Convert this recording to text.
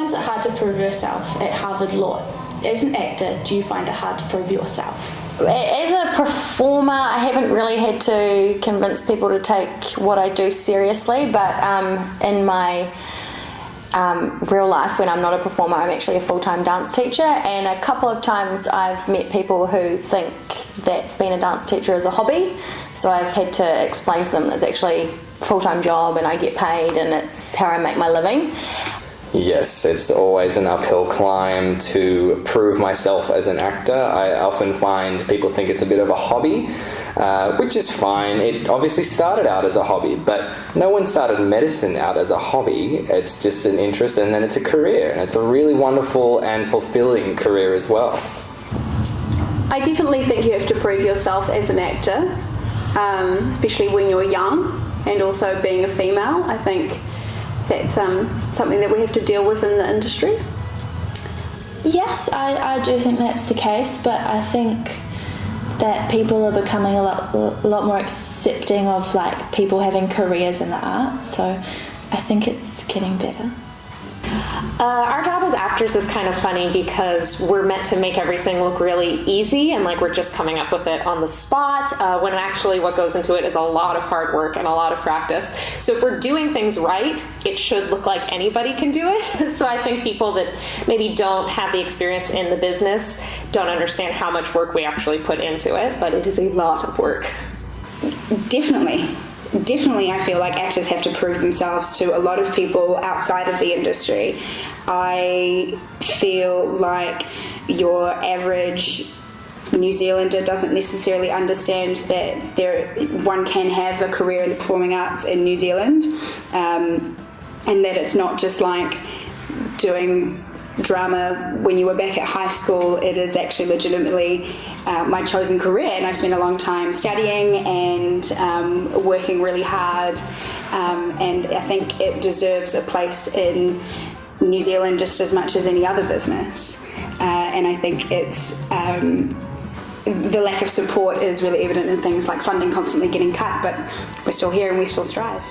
finds it hard to prove yourself at Harvard Law? As an actor, do you find it hard to prove yourself? As a performer, I haven't really had to convince people to take what I do seriously, but in my real life, when I'm not a performer, I'm actually a full-time dance teacher, and a couple of times I've met people who think that being a dance teacher is a hobby, so I've had to explain to them that it's actually a full-time job and I get paid and it's how I make my living. Yes, it's always an uphill climb to prove myself as an actor. I often find people think it's a bit of a hobby, which is fine. It obviously started out as a hobby, but no one started medicine out as a hobby. It's just an interest, and then it's a career, and it's a really wonderful and fulfilling career as well. I definitely think you have to prove yourself as an actor, especially when you're young, and also being a female. I think that's something that we have to deal with in the industry. Yes, I do think that's the case, but I think that people are becoming a lot more accepting of like people having careers in the arts, so I think it's getting better. Our job as actors is kind of funny because we're meant to make everything look really easy and like we're just coming up with it on the spot, when actually what goes into it is a lot of hard work and a lot of practice. So if we're doing things right, it should look like anybody can do it. So I think people that maybe don't have the experience in the business don't understand how much work we actually put into it, but it is a lot of work. Definitely, I feel like actors have to prove themselves to a lot of people outside of the industry. I feel like your average New Zealander doesn't necessarily understand that one can have a career in the performing arts in New Zealand, and that it's not just like doing drama when you were back at high school. It is actually legitimately my chosen career, and I've spent a long time studying and working really hard, and I think it deserves a place in New Zealand just as much as any other business, and I think it's the lack of support is really evident in things like funding constantly getting cut, but we're still here and we still strive.